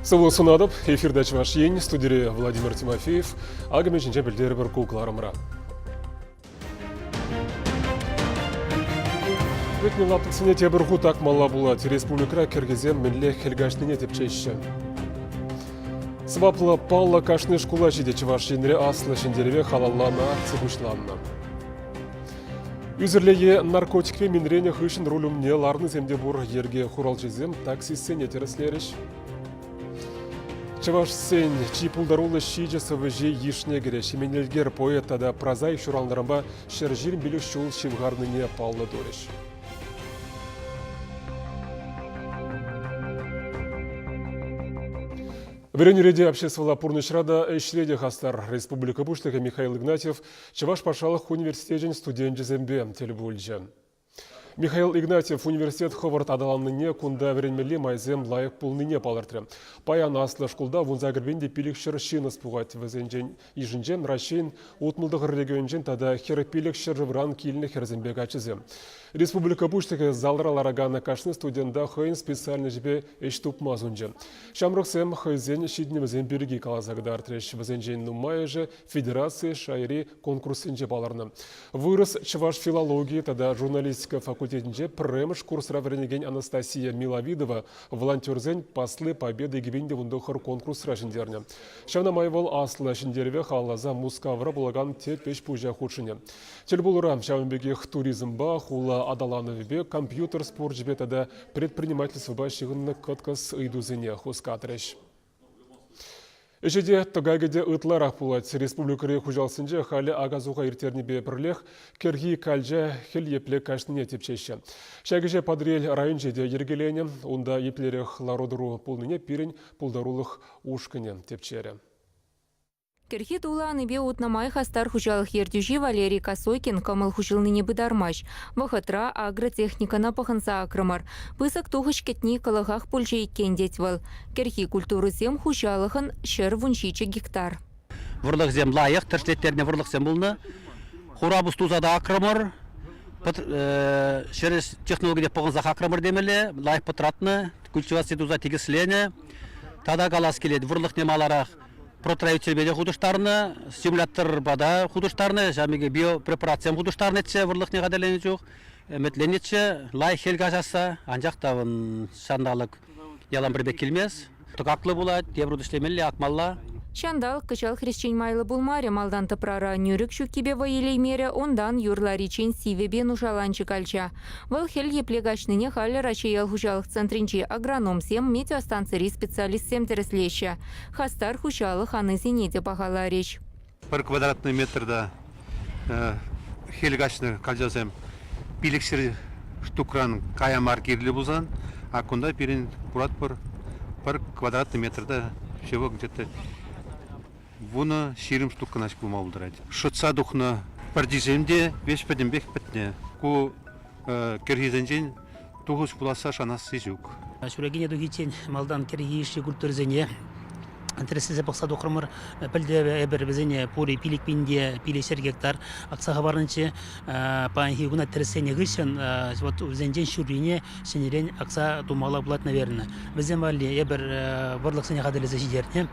Сылу сунадып, эфирда чываш ен, студире Владимир Тимофеев, агаме жинже білдері бір кукларымра. Өтмен лаптықсыне тебір ғутақ мала болады, республикра кергезем мінле хелгашныне тепчеші. Сываплы палла кашны шкула жиде чываш енре аслы шендереве халаллана цыбушланна. Үзірлее наркотикве минрене хышын рулюмне ларны земде бұр ерге хурал жезем таксисене тереслеріш. Чываш сен чипулдарулы шиджасы выжи ешне кере шеменелгер поэтада прозаик шуралнарымба шержирін білік шул шивгарныне палны дореш. Веренюреде общественного пурнышрада эшреде хастар Республика Буштыга Михаил Игнатьев Чываш пашалық университетен студент жезембе телебульджа. Михаил Игнатьев университет ховард адаланныне кунда веренмелі майзем лайық пулныне палыртыры. Паян аслы шкулда вунзагірбенде пилікшір шиныз пуғат візенжен ижінжен рашин утмылдығыр регионжен тада хері пилікшір жывран киліні херзембек ачызы. Республика Буштыга залраларагана кашны студентда хойын специальный жібе эштуп мазунжен. Шамрықсем хойзен шиднемізен берги калазагдар треш візенжен нумайы же федерации шайри конкурсынже баларны. Вырыс чываш филологии тада журналистика факультетінже премыш курсыра веренеген Анастасия Миловидова волонтерзен паслы победы гибенде вундохар конкурсыра жіндерне. Шавнамайвол аслы жіндерве халаза мускавра булаган тепеш пужа худшыне. Телбулура шавнбегех туризмба хула адалановебе компьютер спорт жбетада предпринимательство башығынны кыткас ыйдузыне хускатреш. Эжеде тагайгеде ытлар пулат республикаре хужалсынже хали агазуға иртернебе бірлех керги кальжа хел епле кашныне тепчеші. Шагеже подрель район жеде ергелене, онда еплерех лародыру пулныне пирень пулдарулық ушкыне тепчері. Керхи туланы бе утнамай хастар хужалық ердюжи Валерий Косойкин камыл хужылныне быдармаш. Вахытра агротехника напахынса акрымар. Пысак тухыш кетни калығақ пульжи кендетвал. Керхи культуры зем хужалығын шыр вуншичі гектар. Вырлық зем лайық, тіршлеттеріне вырлық зем бұлны. Хурабыз тузада акрымар. Через технология пағынзақ акрымар демелі. Лайық пытратны, культивация туза тегіслене. Тада галас келеді вырлық немаларақ. Протравителбеде худыштарны, симулятор бада худыштарны, жамиге биопрепарациям худыштарны етсе, вырлық неғадалене жоқ. Метленетше, лай хелга жаса, анжақтавын шандалық ялан бірбек келмес. Тұқақлы болады, дебруд ішлемелі акмалла. Шандал кычал хрещень майлы булмаре малдан тыпрара нюрік шуккебе вайелеймере, ондан юрларичен сивебе нушаланчы кальча. Выл хел еплегашныне халі рачаял хужалық центринчи агрономсем метеостанцери специалистсем тереслеща. Хастар хужалық анызине де бағала реч. Бір квадратный метрда хелгашны кальчасем пилексер штукран каямар кирлі бұзан, а кунда пирин курат бір квадратный метрда всего где-то вуна ширим штука наш булмаулдырать. Шутса духна пардиземде веш падембек пятне. Ку киргизенжен тугуш буласа шанас сижук. Шурагине дугитен малдан киргизши культурзене. Интересизе бақса дұқырмыр пілді әбір бізіне пори пилік пенде пилесер гектар ақсаға барынчы паң хигуна тересене ғышын бізенжен шүріне сенерен ақса тумала бұлат наверное. Бізен бәлі әбір барлық сене қадылызы жидеріне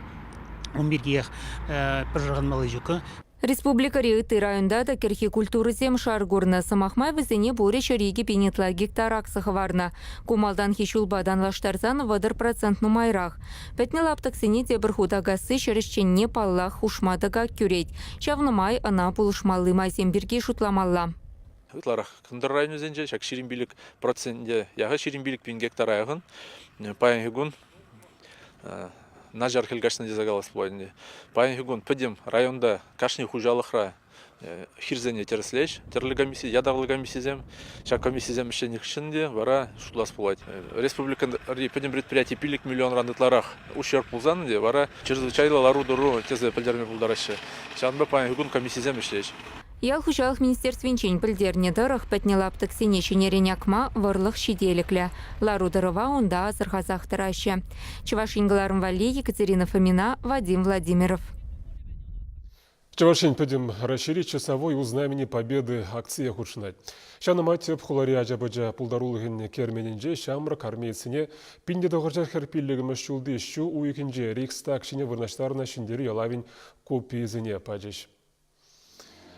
11 гех піржырған малы жүкі. Республика Риыты районда да керхи культуры зем шаргурна самахмай візіне бұре шыриге пенетла гектар ақсығы варна. Кумалдан хешулбадан лаштарзан вадыр процент нумайрақ. Пәтні лаптықсыне дебір худагасы шырышченне паллах ушмадыға күрет. Чавнымай ана пулышмалы майзем бірге шутламалла. Ытларах кындыр район өзенже шак ширинбилік процентде яғы ширинбилік пен гектар аяғын паян хигун Нажар хелгашны дезагалас плойнде. Паян хигун пыдем районда кашни хужалықра хирзене тереслеш, терлі комиссия, ядағлы комиссиязем, шак комиссиязем ішенік ішінде вара шутлас плойд. Республика пыдем предприятий пилік миллион рандытларах ущерб пулзанынде вара чрезвычайлы лару-дуру тезе пілдерме пулдарашы. Шанба паян хигун комиссиязем ішлеш. Ял хужалық министерственчен пілдерне дырық пәтне лаптық сенешіне ренякма варлық шиделіклі. Лару дырыва онда азырғазақ тұрашы. Чывашингыларын вали Екатерина Фомина, Вадим Владимиров. Чавашин пөдім расширить часовой у знамени победы акция худшынать. Шаны матеп хулари ажабыжа пулдарулығын керменінже шамрак армейціне пинде доғыржар херпиллігіміз шулды шу уйкінже Рейхстаг шине вырнаштарына шиндері ялавин копиезіне пажыш.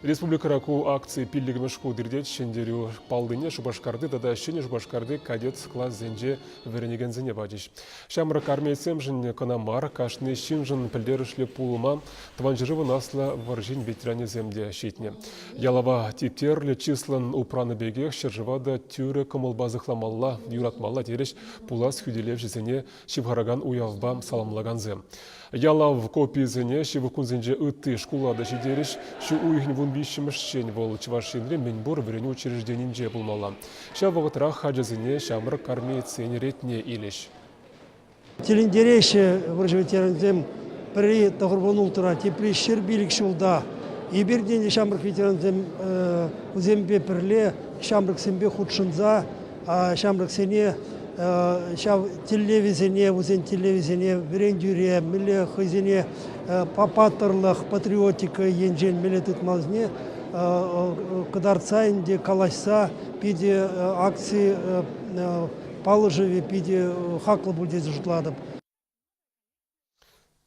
Республикараку акции пиллигіміз шкудырдет шиндері палдыне Шубашкарды дада шине Шубашкарды кадет класс зенже веренегензіне пажыш. Шамрак армейцем жын канамар кашны шин жын пілдерішлі пулыма тванжырывы насла варжин ветеране земде шетне. Ялава типтерлі числан упраны бегех шержывада тюрі кымылбазықламалла юратмалла тереш пулас хүделев жізіне шивгараган уявбам саламлаган зем. Ялав копиезіне шивыкунзенже үтті шкулада шидереш шу уйхін вун бишімішчен вол чывашинре менбор врену учрежденинже булмала. Ша вағытырақ хаджазіне шамрак армейцен ретне илеш. Телендереші ветеранзем при тағырбан ұлтыра тепли шербилік шулда. Еберден шамрак ветеранзем узембе пірле шамрак сембе худшынза, шамрак сене телевизине, узен телевизине, верендюре, миле хызине, папатырлық, патриотика енжен миле тұтмазне, кадарца инде калашса, пиде акции палыжеве, пиде хақлы будет жутладып.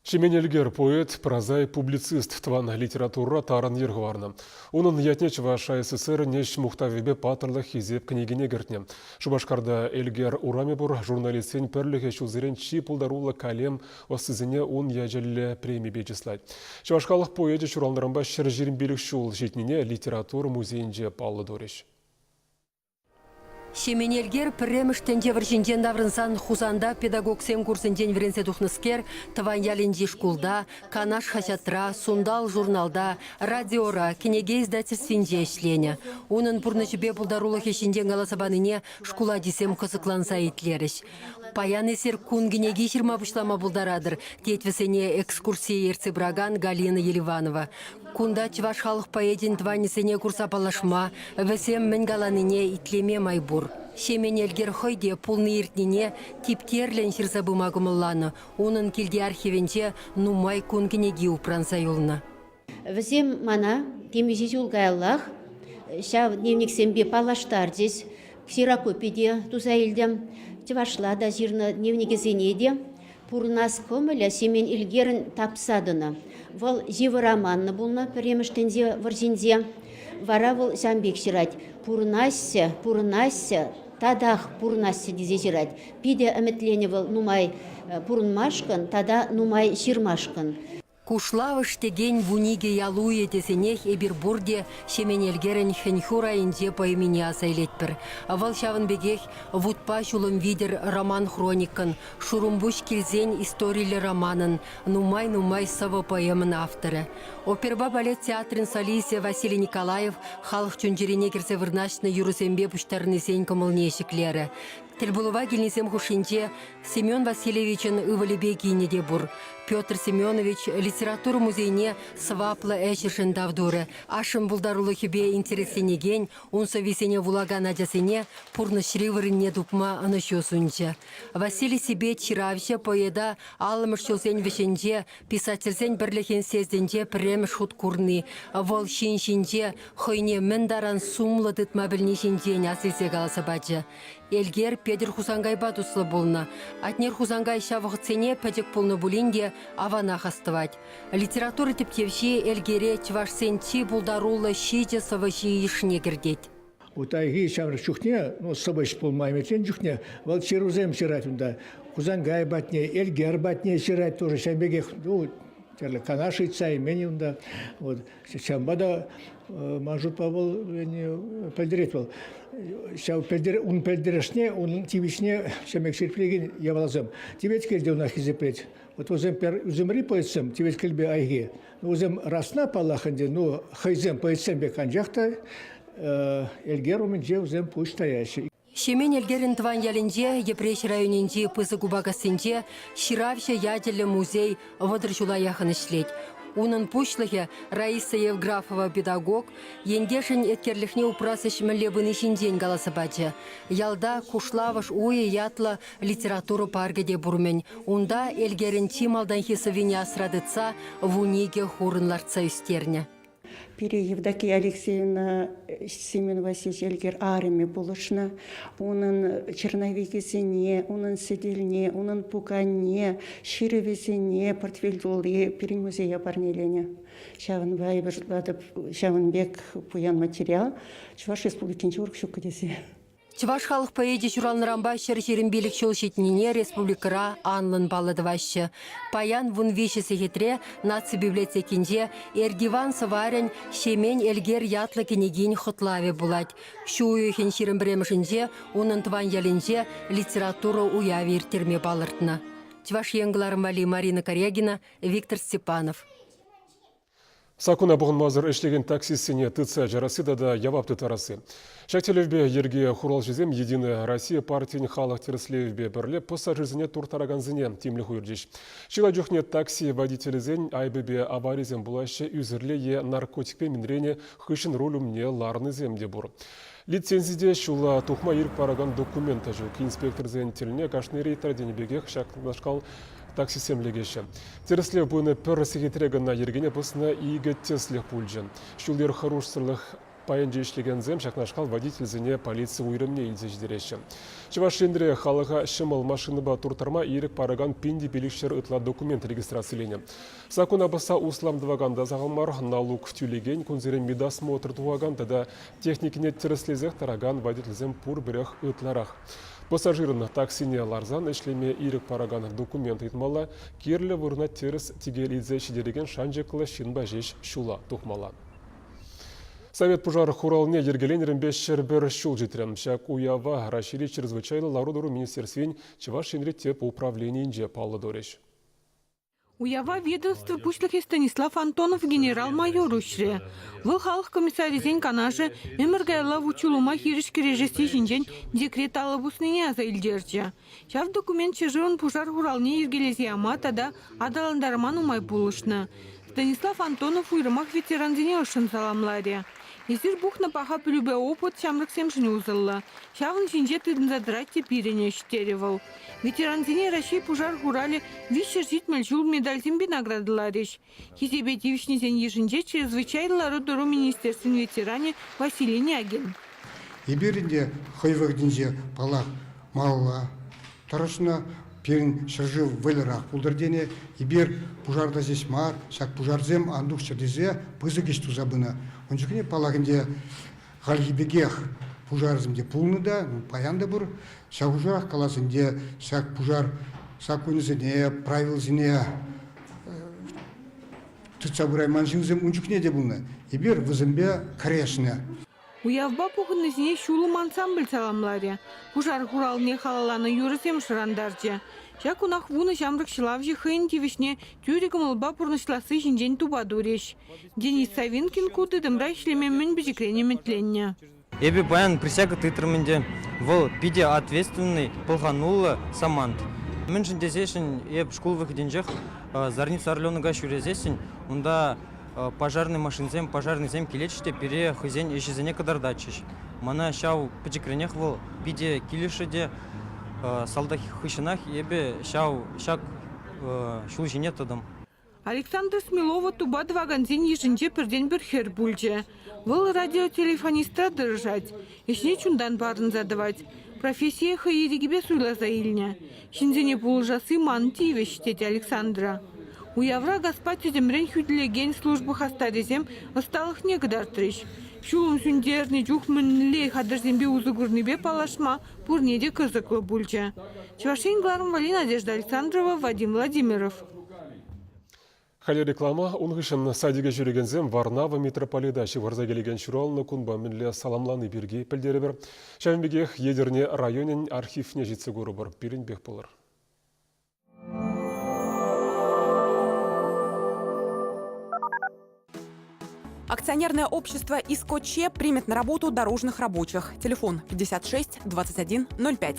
Шеменелгер поэт, прозай, публицист, тван литература тарын ергварна. Унын ятне Чуваш СССР неш мухтавебе патырлы хизеп книгине гертне. Шубашкарда Эльгер Урамебур журналистен перліге шузырен чи пулдарула калем осызыне он яжелі премия бечислайд. Чувашкалық поэте шуралнырынба шыржирин белік шул жетнене литература музейінже паллы дореш. Шеменелгер преміштен девіржінден даврынсан хузанда педагогсем курсынден веренсе тухныскер, тванялинди шкулда, канаш хасятра, сундал журналда, радиора, кенеге издательствинде ішлене. Унын пурнычыбе пулдарулы хешінден галасабаныне шкула десем кысыкланса итлеріш. Паян есер кун кенеге шырма бұшлама бұлдарадыр, детвесене экскурсия ерцы браган Галина Еливанова. Кунда чваш халық поэдин тванесене курса палашма, весем менгаланыне итлеме майбур. Шеменелгер хойде пулны иртнине типтерлен шырзабы магымылланы, унын келде архивенче нумай кун кенеге упранса юлна. Весем мана темизи юлгайлах, шав дневник сембе палаштар здесь, ксерокопеде тузаилдем, чвашла да жирна дневнике зенеде, пурнас көмілі Семен Илгерін тапсадына. Вол живы романны бұлна преміштенде варзинде. Вара вол жамбек жирать. Пурнасся, тадах пурнасся дезе жирать. Пиде әмітлене вол нумай пурнмашкан, тада нумай жирмашкан. Кушлавыш теген вуниге ялуе десенех эбирбурде Шеменелгерен хенхура инде по имени асайлетпір. Авал шавын бегех вудпа шулым видер роман хроникын, шурумбуш келзен историйлі романын, нумай сава поэмын авторы. Оперба балет театрын солисия Василий Николаев халық чөнжерене керсе вырнашны юрусембе пуштарны сен кымылнешіклері. Тельбулова келнесем хушинче Семен Васильевичын ывалебе кейнеде бур. Петр Семенович литература музейне сваплы әшіршін давдуры. Ашым бұлдарулы хебе интересенеген, унса весене вулаган аджасене пурны шривырыне дупма анышосунча. Василий себе чиравща поеда алымыш шосен вешенже, писательсен бірліхен сезденже премеш худ курны. Вол шиншинже хойне мендаран сумлы дытма білнешінже насылсе қаласа баджа. Эльгер Педер Хусангайба туслы болна. Атнер Хусангай шавығыцене пәдек болны булинде авана хастывать. Литература типтевші Эльгере чвашсенчи булдарулы шиже саваши ишне кірдет. Утайги шамры чухне, сабаш болмайметен чухне, вал черузем ширать унда. Хусангай батне, Эльгер батне ширать тоже шамбеге, канаши цай мені унда. Шамбада мажут павыл пәлдеретвал. Он пәлдерешне, он тивишне, шамек шерплеген явалазым. Тибет келде уна хизепет. Вот узем уземри поэтсем, тибет келбе айге. Узем расна палаханде, хайзем поэтсем бе канжахта, Эльгер уменже узем пуштаящий. Шемен елгерін тван ялінже, епреш районенде пызы губагасынде, Ширавша ядерлі музей вадыр жула яхын ішлет. Унын пушлығы Раиса Евграфова педагог, ендешін еткерліхне упрасы шмілебін ішінден галасы бачы. Ялда кушлавыш уе ятлы литературу паргеде бұрмен. Унда елгерін чималдан хесовине асрадыца вуниге хурынларца үстерне. Пире Евдокия Алексеевна Семен Васильевич Эльгер арами булышна, унын черновикесене, унын седельне, унын пукане, ширевесене, портфель долы, пирин музея парнелене. Шавын вайбырладып, шавын бек пуян материал, Чуваш республикинче уркшук кадесе. Чуваш халық поэди журалнырамба шер-жерін билік шолшетніне республикара анлын балыдывашы. Паян вун вишесі хитре наци библиотекінде Эрдиван Саварен шемен элгер ятлы кенегин хутлаве булать. Шуyu хен шерін біремішінде, унын тван ялінже литература уявер терме балыртына. Чуваш еңгіларым вали Марина Корягина, Виктор Степанов. Сакуна бұғын мазыр ішлеген таксисіне тыца жарасы да явапты тарасы. Шактелевбе ерге хурал жезем Единая Россия партиян халық терслевбе бірле пассажирзіне туртараганзіне темлі хуйырдеш. Шила жүхне такси водителізен айбебе аваризем бұлашы үзірле е наркотикпе мінрене хышын ролумне ларны земде бұр. Лицензиде шула тухма ерк параган документа жүк инспекторзен теліне кашны рейтар денебегех шақнашқал таксисем легеші. Тереслев бұны пір секретрегіна ергене бұсына игі теслех пульжен. Шулдер харушсырлық пайынже ішлеген зем шақнашқал водительзіне полиция уйрымне илзе ждереші. Чывашендре халыға шымыл машыныба туртарма ерік параган пинди белікшер ытла документ регистрациялене. Сакуна баса усламдываганда зағылмар налуг тюлеген күнзерен медасмотр туаганда да техникіне тереслезех тараган водительзем пур бірех ытларақ. Пассажирын таксине ларзан ішлеме ирік параган документ итмала, керлі вұрна теріс тигел идзе шидереген шанжекілі шинба жеш шула тухмала. Совет пожар хуралне ергеленерін бешшер бір шул жетірем. Шак уява рашири чрезвычайлы ларудыру министерствен Чувашинре теп управлениенже палы дореш. Уява ведомство пушлыхе Станислав Антонов генерал-майор үшре. Выл халық комиссаризен канажы өміргайла вучулума хиришки режисти жинжен декрет алыбусныне аза илдерчі. Шав документ чыжырын пужар хуралне ергелезе аматада адаландарман умай булышны. Станислав Антонов уйрымах ветеранзине ышын саламларе. Езір бұхна паха пілубе опыт шамрыксем жыны узылла. Шавын жинже тыдын задырать тепирене штеревал. Ветеранзине России пужар хурали вишер житмель жул медальзимби наградылареш. Хизебе дивишнезен ежинже чрезвычайлы ларудыру министерствен ветеране Василий Нягин. Иберінде хайвагдинже палақ малла тарашына перін шыржы вэлерах пулдырдене ибер пужарда здесь мар, шак пужарзем андух чырдезе пызы кешту забына. Ончукне палағынде ғалгибегех пужарзымде пулныда, паянда бұр, шак ужарах каласынде шак пужар сакунызыне, правилзыне тұтса бұрай манжыңзым ончукне де бұлны. Ибер вызымбе крешне. Уявба пухынызіне шулым ансамбль саламларе. Пужар хуралне халаланы юрысем шырандарчы. Жак унах вуны жамрык шылавжы хыйн тивишне тюриком лба пурнышласы жинжен туба дуреш. Денис Савинкин куты дымра ишлемен бежекрене метленне. Эбе баян присяга тытрымынде вол пиде ответственный полханула самант. Мен жиндезешін еб школ выходенжех зарница орленыга шурезесін, онда пожарный машинзем, пожарный зем келечте пере хызен ешезене кадардачыш. Мана шау печекренех вол пиде килишеде салдах хышынах ебе шау шак шул жинетадым. Александр Смелова туба дваганзин ежинже перден бір хер бульже. Выл радиотелефониста дыржать, ешне чундан барын задавать. Профессия хайыригибе суйла заильня. Шинзене пулжасы ман тивеш тети Александра. Уявра гаспа тюземрен хюдлеген службы хастарезем осталых негдартрыш. Шулым сүндерни жухмынле хадырзембе узыгурныбе палашма пурнеде кызыклы бульча. Чувашин гларым вали Надежда Александрова, Вадим Владимиров. Халі реклама, ұңғышын садиге жүрегензем Варнава метрополида шеварза келеген шуралны күнба мінле саламланы бірге пілдері бір. Шәмбегех едерне районен архивне жетсі көрі бір бірінбек болыр. Акционерное общество «Искоче» примет на работу дорожных рабочих. Телефон 56 21 05.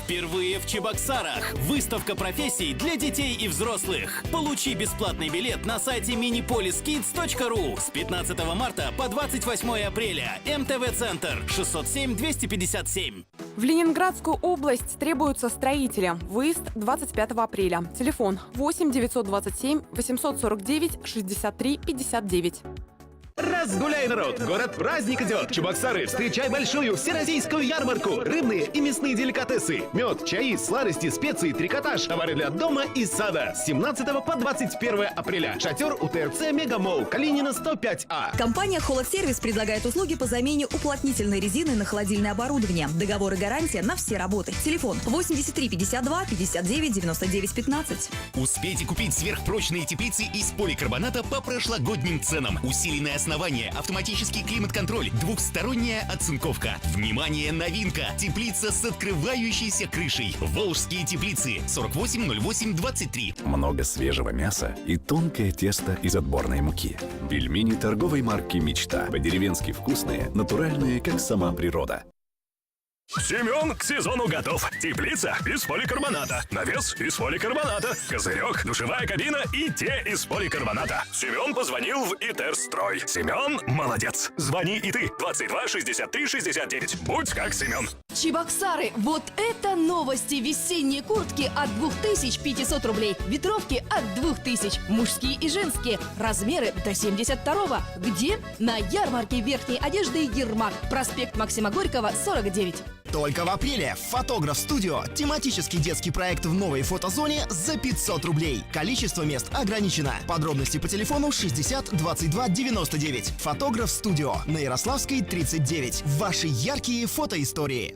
Впервые в Чебоксарах. Выставка профессий для детей и взрослых. Получи бесплатный билет на сайте minipoliskids.ru с 15 марта по 28 апреля. МТВ-центр 607-257. В Ленинградскую область требуются строители. Выезд 25 апреля. Телефон 8 927 849 63 59. Разгуляй, народ! Город-праздник идет! Чебоксары, встречай большую всероссийскую ярмарку! Рыбные и мясные деликатесы, мед, чаи, сладости, специи, трикотаж, товары для дома и сада. С 17 по 21 апреля. Шатер у ТРЦ Мегамолл, Калинина 105А. Компания «Холодсервис» предлагает услуги по замене уплотнительной резины на холодильное оборудование. Договор и гарантия на все работы. Телефон 83 52 59 99 15. Успейте купить сверхпрочные теплицы из поликарбоната по прошлогодним ценам. Усиленное основание, автоматический климат-контроль, двухсторонняя оцинковка. Внимание, новинка! Теплица с открывающейся крышей. Волжские теплицы 480823. Много свежего мяса и тонкое тесто из отборной муки. Пельмени торговой марки «Мечта». По-деревенски вкусные, натуральные, как сама природа. Семен к сезону готов. Теплица из поликарбоната. Навес из поликарбоната. Козырек, душевая кабина и те из поликарбоната. Семен позвонил в ИТЕР-строй. Семен молодец. Звони и ты. 22 63 69. Будь как Семен. Чебоксары, вот это новости! Весенние куртки от 2500 рублей, ветровки от 2000, мужские и женские, размеры до 72-го. Где? На ярмарке верхней одежды «Ермак», проспект Максима Горького, 49. Только в апреле «Фотограф Студио» – тематический детский проект в новой фотозоне за 500 рублей. Количество мест ограничено. Подробности по телефону 60 22 99. «Фотограф Студио» на Ярославской, 39. Ваши яркие фотоистории.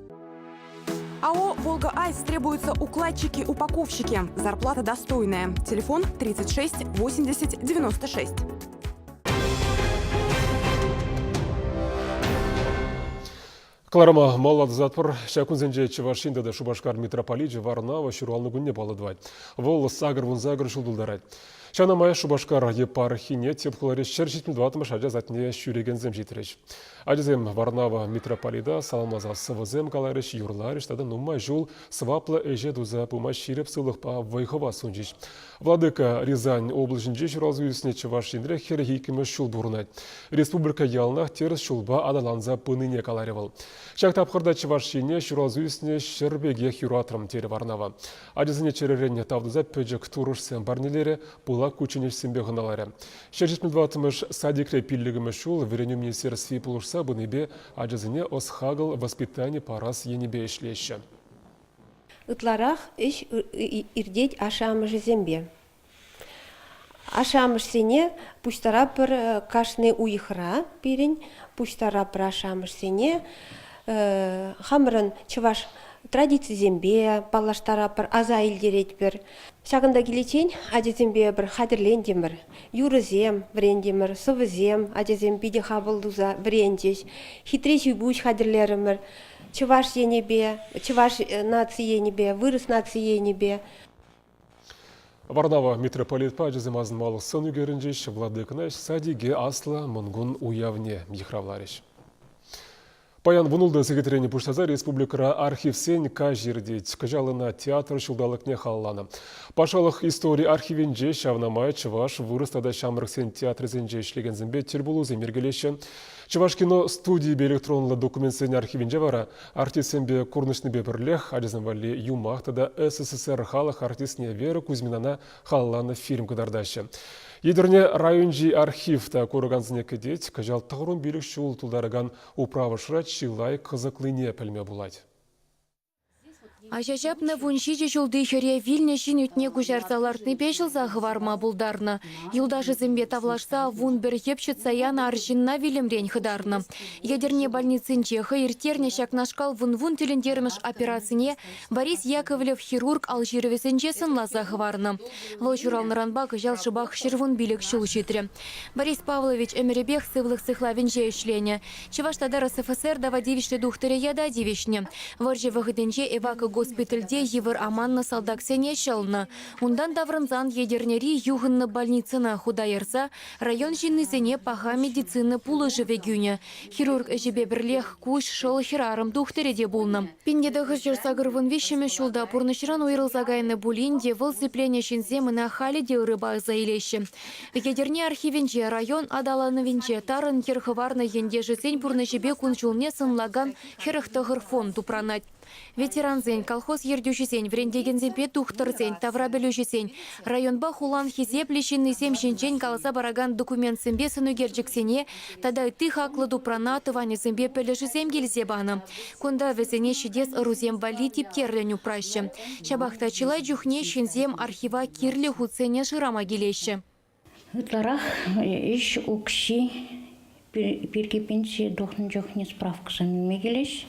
АО «Волга Айс» требуются укладчики-упаковщики. Зарплата достойная. Телефон 36 80 96. Кларама малат затпыр, шакунзенже Чевашинда да Шубашкар митрополиджи Варнава шуралны гунне баладвай. Вол сагыр вунзагыр шулдулдарай. Шанамая Шубашкар епархине тепхуларе шершитмі дватымыш ажазатне шүреген земжитреш. Ажазем Варнава митрополида саламаза сывызем калареш юрлареш тада нумай жул сваплы эже дуза пума ширеп сылых па вайхова сунжиш. Владыка Рязань облачынже шуралзуюсне Чевашинре херхикімі шул бурнать. Республика ялнах терс шулба адаланза пыныне каларевал. Шактапхырда Чевашине шуралзуюсне шербеге хюратрам тере Варнава. Ажазыне череренне тавдуза пөджік турышсен барнелері пула кучинеш сенбе ғыналары. Шершитмі дватымыш садикре пиллігімі шул вереню министерстве пулышса бынебе ажазыне осхагыл воспитание парас енебе ишлеші. Ытларах иш ирдеть ашамыш зембе. Ашамыш сене пуштара пыр кашны уйхра пирень, пуштара пыр ашамыш сене хамырын чываш традиция зембе, палаштара пыр аза илдерет пір. Шағында келечен адезембе бір хадірлендемір, юрызем врендемір, сывызем адезем биде хабылдуза врендеш, хитреш үйбуш хадірлерімір, чываш енебе, чываш нации енебе, вырыс нации енебе. Варнава митрополит ажазем азынмалы сын үгерінжеш, владыкынаш садиге асла мұнгун уявне ехравлареш. Паян вунулды секретаріне пуштаза республикара архив сен кажирдеть, кажалына театр шулдалыкне халлана. Пашалық история архивенже шавнамай Чываш вырыстада шамрық сен театр зенже ішлеген зімбе тербулузы мергелеші. Чываш кино студии бе электронлы документ сен архивенже вара артисенбе курнышны бе бірлех, ажызымвали юмақтада СССР халық артисне Вера Кузьминана халланы фильм кыдардашы. Едірне районжи архивта көріганзіне кедет, кажал тағырын белік шул тұлдарыған управышыра чилай қызықлыне пілме бұлайды. Ажажапны вуншичи жулды хере вильне шинютне гужарзалартны бешілза ғыварма бұлдарны. Юлдажы зімбе тавлашса вун бір епшіца яна аржинна вилімрен хыдарны. Ядерне больницынче хыйртерне шакнашкал вун-вун телендерміш операцине Борис Яковлев хирург алжировесінче сынлаза ғыварны. Вол журалныранба гыжал шыбақ шырвун билік шул житре. Борис Павлович әміребех сывлық сыхлавенже ішлене. Чеваштада РСФСР дава девишті духтыры яда девишне. Варжы вғыденже эвакы госпитальде евер аманна салдаксене шална. Ундан даврынзан едернери югынны больницына худайырса, район жиннызене паха медицины пулы живегюне. Хирург эжебе бірлех куш шыл хирарым духтереде болны. Пиндедығы жерсагырвын вишеме шулда пурнышыран уйрылзагайны булинде выл зепление шинземына халиде рыба заилеші. Едерне архивенже район адалановенже тарын ерхыварны енде жызень пурнышебе кунчулне сынлаган херықтығыр фон тупранать. Ветеранзень, колхоз ердюшізень, врендегенземпе тухтырзень, таврабелюшізень. Районба хулан хизе плещенный земшенчень каласа бараган документ зембе сынугерджіксене, тада ты хаклы дупрана тыване зембе пелешізем гельзебаны. Кунда везене шидес рузем вали типтерленю праще. Шабахта чилай джухне шинзем архива кирлі хуцене жирама гелеші. Утларах иш укши пиркепенси дохн джухне справкасам мегелеш.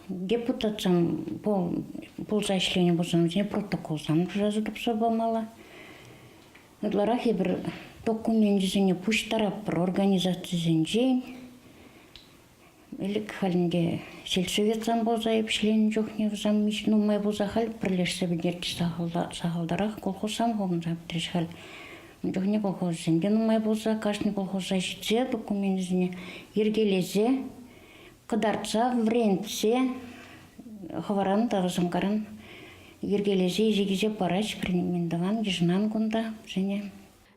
Депутатсам бұл зайшление болсам, протоколсам жазылып собамала. Утларах бір документізіне пуштарап бір организациясен жейн. Илік халінде сельсоветсам болса епшлен жоқ невзам миш нумай болса хал бірлешсе бідерді сағалдарақ колхозсам ғобын забітреш хал. Жоқ не колхозсен де нумай болса кашны колхоза жетсе документізіне ергелезе. Кыдарца, вренце, хаваран, тарасамкаран, ергелезе, жегезе парач, принимендаван, ежнан гунда, жене.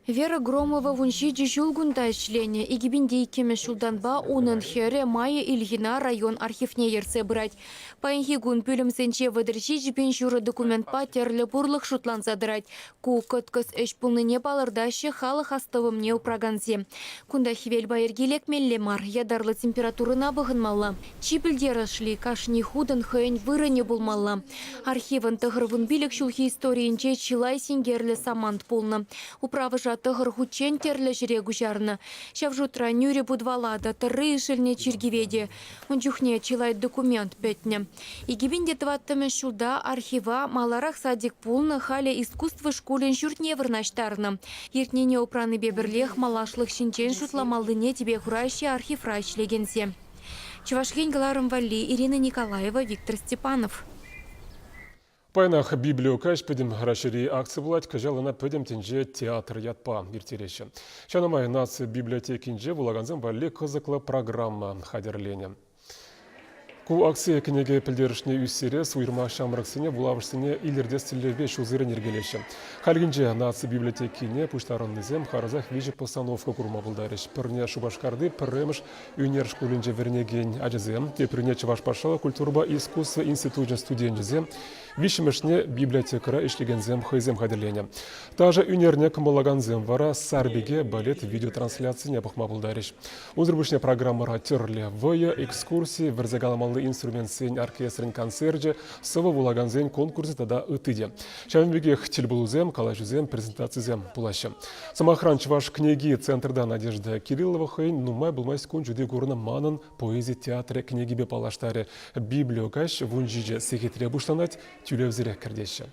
Вера Громова вунши джишул гунда члене, и гибинди кеме шулданба унын хере майя Ильина район архивне ерце брать. Паинхи гун пюлем сенче выдырши жипен шуры документ патерлі бурлық шутлан задрать. Ку көткіс эш пулныне балырдашы халық астывым не упраганзе. Кунда хивел байыргелек меллемар, ядарлы температурына бұғынмалла. Чипілдері шли кашни худын хэйн вырыне булмалла. Архивын тығырвын билік шулхи историинче чилай сингерлі самант пулны. Управы тығыр хучен терлі жүрегі жарны. Шавжутра нюре будвалада, тыры ішіліне чергеведе. Он жүхне чилай документ петне. Егебенде тваттымы шуда архива маларах садик пулны хале искусство школен шүртне вырнаштарны. Ертнене упраны бебірлех малашлық шинчен шутламалдыне тебе хурайши архив райшлегенсе. Чувашхень Галарым Валли, Ирина Николаева, Виктор Степанов. Пайнах библиокаш пөдім рашири акция булать, кажалына пөдім тенже театр ятпа ертереші. Шанамай нация библиотекинже булаганзым валли қызықлы программа хадерлене. Ку акция кенеге пілдерішіне үссере суйырма шамрықсыне булавышсыне илерде стилербе шузырын ергелеші. Халгинже нация библиотекине пуштарын низем харазах вижі постановка курма булдарыш. Пірне шубашкарды пірреміш юнер школинже вернеген ажызем, тепірне Чувашпашала культурба искусства институтын студентжізем, вишімішне библиотекара ішлегензем хайзем хадерлене. Тажа юнерне кымалаганзем вара сарбеге балет видеотрансляцияне бұқма булдарыш. Узырбышне программара терле вая экскурсии верзегаламалы инструмент сень оркестрин концерте сывы булаганзен конкурсы тада ытыде. Шамбегех тельбулузем, калажузем, презентациязем пулаще. Самохран Чуваш книги центрда Надежда Кириллова хайн нумай булмайс кончуды горна манын поэзия театре книги бе палаштаре библиокаш вунжиже секретаре буштанать тюлевзире кардеше.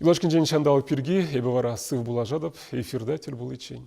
Илашкин жен шандалық пирги, эбевара сыв булажадып, эфирда тельбулычень.